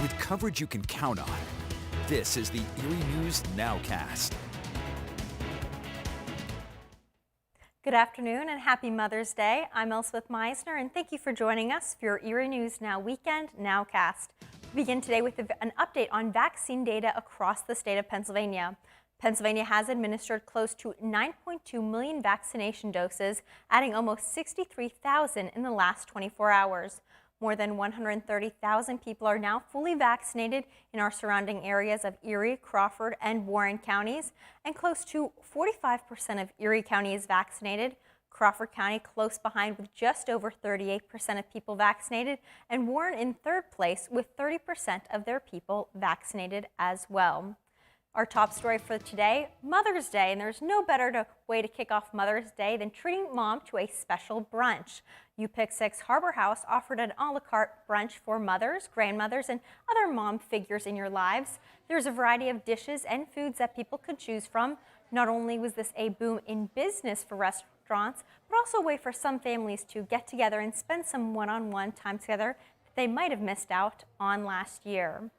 with coverage you can count on. This is the Erie News NOWCAST. Good afternoon and happy Mother's Day. I'm Elspeth Meisner and thank you for joining us for your Erie News Now Weekend NOWCAST. We begin today with an update on vaccine data across the state of Pennsylvania. Pennsylvania has administered close to 9.2 million vaccination doses, adding almost 63,000 in the last 24 hours. More than 130,000 people are now fully vaccinated in our surrounding areas of Erie, Crawford, and Warren counties, and close to 45% of Erie County is vaccinated. Crawford County close behind with just over 38% of people vaccinated, and Warren in third place with 30% of their people vaccinated as well. Our top story for today, Mother's Day, and there's no better way to kick off Mother's Day than treating mom to a special brunch. UPIC6 Harbor House offered an a la carte brunch for mothers, grandmothers, and other mom figures in your lives. There's a variety of dishes and foods that people could choose from. Not only was this a boom in business for restaurants, but also a way for some families to get together and spend some one-on-one time together that they might have missed out on last year.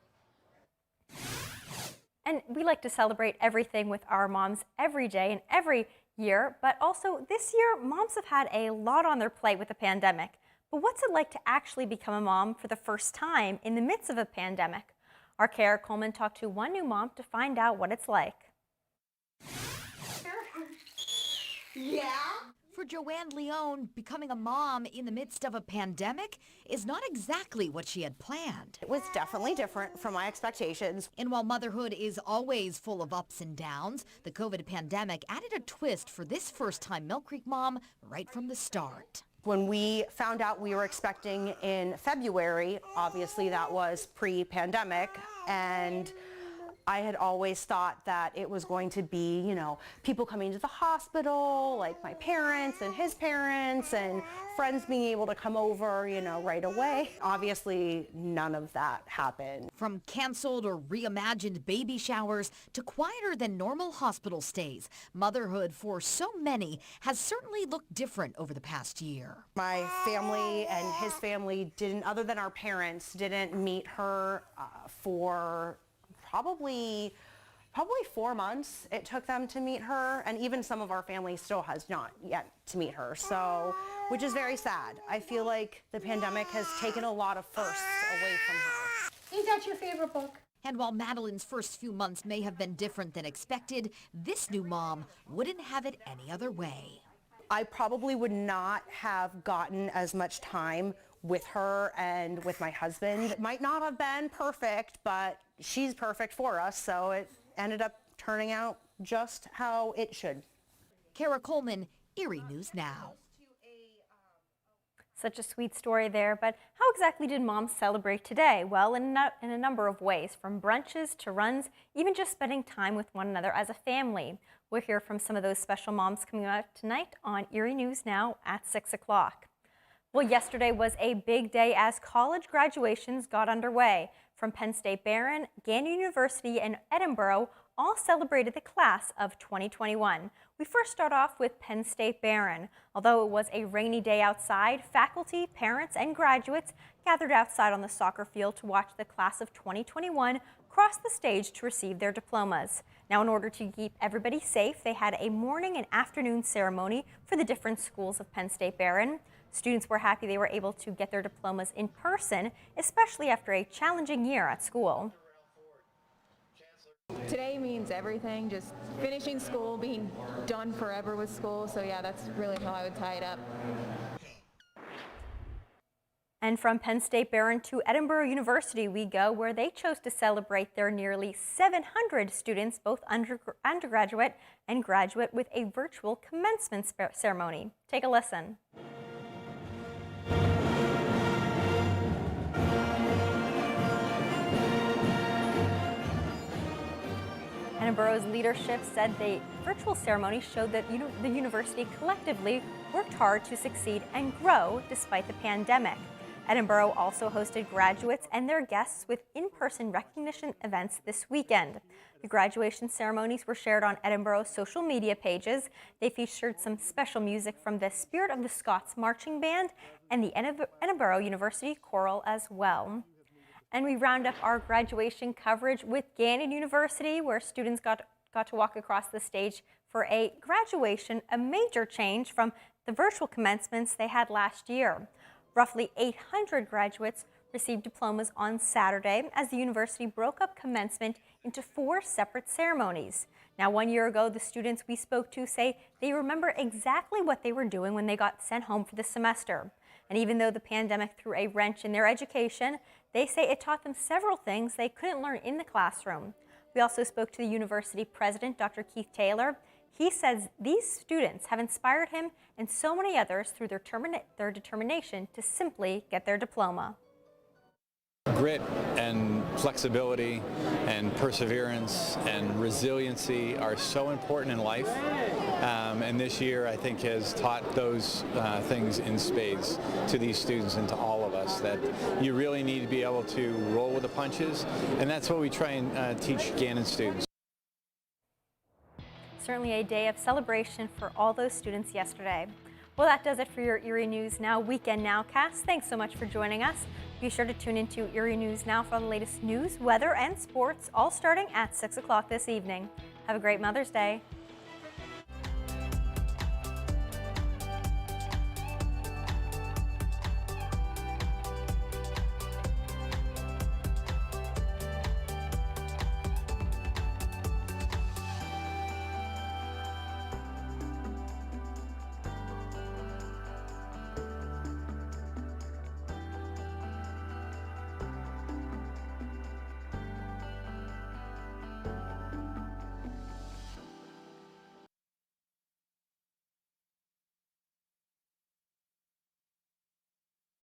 And we like to celebrate everything with our moms every day and every year, but also this year, moms have had a lot on their plate with the pandemic. But what's it like to actually become a mom for the first time in the midst of a pandemic? Our Kara Coleman talked to one new mom to find out what it's like. Yeah? For Joanne Leone, becoming a mom in the midst of a pandemic is not exactly what she had planned. It was definitely different from my expectations. And while motherhood is always full of ups and downs, the COVID pandemic added a twist for this first-time Mill Creek mom right from the start. When we found out we were expecting in February, obviously that was pre-pandemic, and I had always thought that it was going to be, people coming to the hospital, like my parents and his parents and friends being able to come over, right away. Obviously, none of that happened. From canceled or reimagined baby showers to quieter than normal hospital stays, motherhood for so many has certainly looked different over the past year. My family and his family other than our parents, didn't meet her for probably 4 months it took them to meet her, and even some of our family still has not yet to meet her, so, which is very sad. I feel like the pandemic has taken a lot of firsts away from her. Is that your favorite book? And while Madeline's first few months may have been different than expected, this new mom wouldn't have it any other way. I probably would not have gotten as much time with her and with my husband. It might not have been perfect, but she's perfect for us, so it ended up turning out just how it should. Kara Coleman, Erie News Now. Such a sweet story there, but how exactly did moms celebrate today? Well, in a number of ways, from brunches to runs, even just spending time with one another as a family. We'll hear from some of those special moms coming out tonight on Erie News Now at 6 o'clock. Well, yesterday was a big day as college graduations got underway. From Penn State Barron, Gannon University, and Edinboro all celebrated the class of 2021. We first start off with Penn State Barron. Although it was a rainy day outside, faculty, parents, and graduates gathered outside on the soccer field to watch the class of 2021 cross the stage to receive their diplomas. Now, in order to keep everybody safe, they had a morning and afternoon ceremony for the different schools of Penn State Barron. Students were happy they were able to get their diplomas in person, especially after a challenging year at school. Today means everything, just finishing school, being done forever with school. So yeah, that's really how I would tie it up. And from Penn State Barron to Edinboro University we go, where they chose to celebrate their nearly 700 students, both undergraduate and graduate, with a virtual commencement ceremony. Take a listen. Edinboro's leadership said the virtual ceremony showed that the university collectively worked hard to succeed and grow despite the pandemic. Edinboro also hosted graduates and their guests with in-person recognition events this weekend. The graduation ceremonies were shared on Edinboro's social media pages. They featured some special music from the Spirit of the Scots Marching Band and the Edinboro University Choral as well. And we round up our graduation coverage with Gannon University, where students got to walk across the stage for a graduation, a major change from the virtual commencements they had last year. Roughly 800 graduates received diplomas on Saturday as the university broke up commencement into 4 separate ceremonies. Now, 1 year ago, the students we spoke to say they remember exactly what they were doing when they got sent home for the semester. And even though the pandemic threw a wrench in their education, they say it taught them several things they couldn't learn in the classroom. We also spoke to the university president, Dr. Keith Taylor. He says these students have inspired him and so many others through their determination to simply get their diploma. Grit and flexibility and perseverance and resiliency are so important in life, and this year I think has taught those things in spades to these students and to all of us, that you really need to be able to roll with the punches, and that's what we try and teach Gannon students. Certainly a day of celebration for all those students yesterday. Well, that does it for your Erie News Now Weekend Nowcast. Thanks so much for joining us. Be sure to tune into Erie News Now for the latest news, weather, and sports, all starting at 6 o'clock this evening. Have a great Mother's Day.